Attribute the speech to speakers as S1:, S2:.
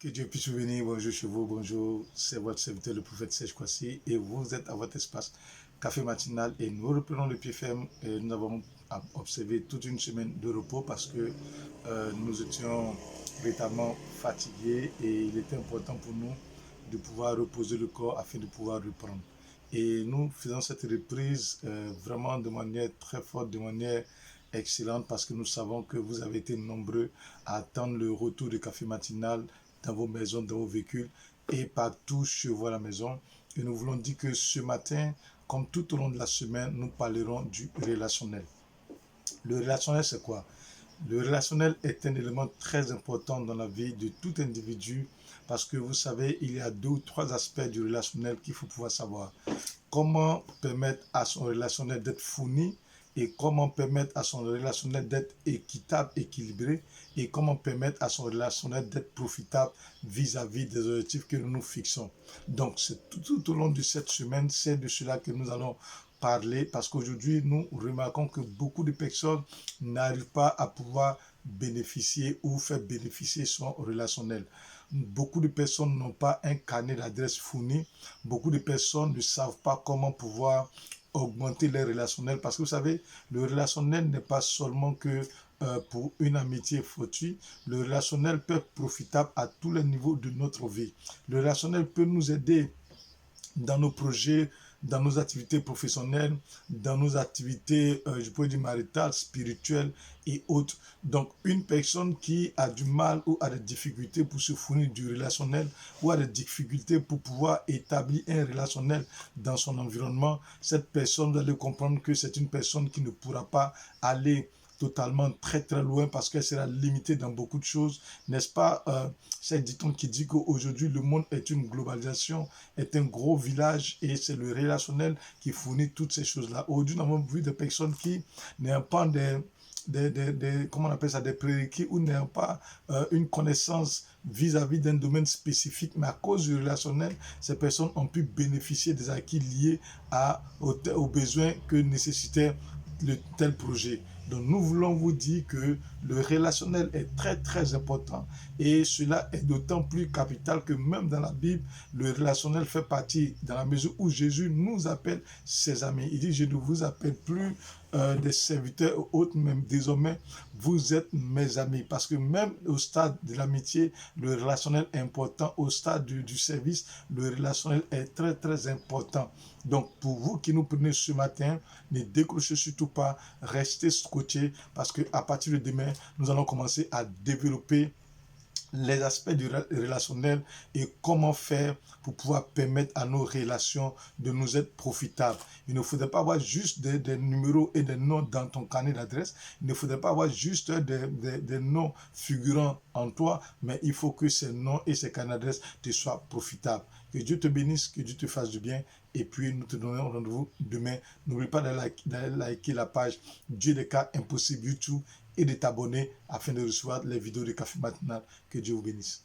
S1: Que Dieu puisse vous bénir. Bonjour chez vous, bonjour. C'est votre serviteur, le prophète Serge Kwasi, et vous êtes à votre espace café matinal. Et nous reprenons le pied ferme. Et nous avons observé toute une semaine de repos parce que nous étions véritablement fatigués et il était important pour nous de pouvoir reposer le corps afin de pouvoir reprendre. Et nous faisons cette reprise vraiment de manière très forte, de manière excellente parce que nous savons que vous avez été nombreux à attendre le retour du café matinal dans vos maisons, dans vos véhicules et partout chez vous à la maison. Et nous voulons dire que ce matin, comme tout au long de la semaine, nous parlerons du relationnel. Le relationnel, c'est quoi? Le relationnel est un élément très important dans la vie de tout individu parce que vous savez, il y a 2 ou 3 aspects du relationnel qu'il faut pouvoir savoir. Comment permettre à son relationnel d'être fourni et comment permettre à son relationnel d'être équitable, équilibré et comment permettre à son relationnel d'être profitable vis-à-vis des objectifs que nous nous fixons. Donc, c'est tout au long de cette semaine, c'est de cela que nous allons parler parce qu'aujourd'hui, nous remarquons que beaucoup de personnes n'arrivent pas à pouvoir bénéficier ou faire bénéficier son relationnel. Beaucoup de personnes n'ont pas un carnet d'adresses fourni. Beaucoup de personnes ne savent pas comment pouvoir augmenter les relationnels parce que vous savez, le relationnel n'est pas seulement que pour une amitié fortuite. Le relationnel peut être profitable à tous les niveaux de notre vie. Le relationnel peut nous aider dans nos projets, dans nos activités professionnelles, dans nos activités, je pourrais dire maritales, spirituelles et autres. Donc, une personne qui a du mal ou a des difficultés pour se fournir du relationnel ou a des difficultés pour pouvoir établir un relationnel dans son environnement, cette personne, vous allez comprendre que c'est une personne qui ne pourra pas aller totalement très loin parce qu'elle sera limitée dans beaucoup de choses, n'est-ce pas? C'est dit-on qui dit qu'aujourd'hui le monde est une globalisation, est un gros village et c'est le relationnel qui fournit toutes ces choses-là. Aujourd'hui, nous avons vu des personnes qui n'ont pas comment on appelle ça, des prérequis ou n'ont pas une connaissance vis-à-vis d'un domaine spécifique, mais à cause du relationnel, ces personnes ont pu bénéficier des acquis liés aux besoins que nécessitait tel projet. Donc nous voulons vous dire que le relationnel est très important et cela est d'autant plus capital que même dans la Bible, le relationnel fait partie dans la mesure où Jésus nous appelle ses amis. Il dit, je ne vous appelle plus des serviteurs ou autres, même désormais, vous êtes mes amis. Parce que même au stade de l'amitié, le relationnel est important. Au stade du service, le relationnel est très important. Donc, pour vous qui nous prenez ce matin, ne décrochez surtout pas, restez scotchés parce qu'à partir de demain, nous allons commencer à développer les aspects du relationnel et comment faire pour pouvoir permettre à nos relations de nous être profitables. Il ne faudrait pas avoir juste des numéros et des noms dans ton carnet d'adresse. Il ne faudrait pas avoir juste des noms figurant en toi, mais il faut que ces noms et ces carnets d'adresse te soient profitables. Que Dieu te bénisse, que Dieu te fasse du bien. Et puis, nous te donnons rendez-vous demain. N'oublie pas d'aller liker la page Dieu des cas impossibles YouTube et de t'abonner afin de recevoir les vidéos de Café Matinal. Que Dieu vous bénisse.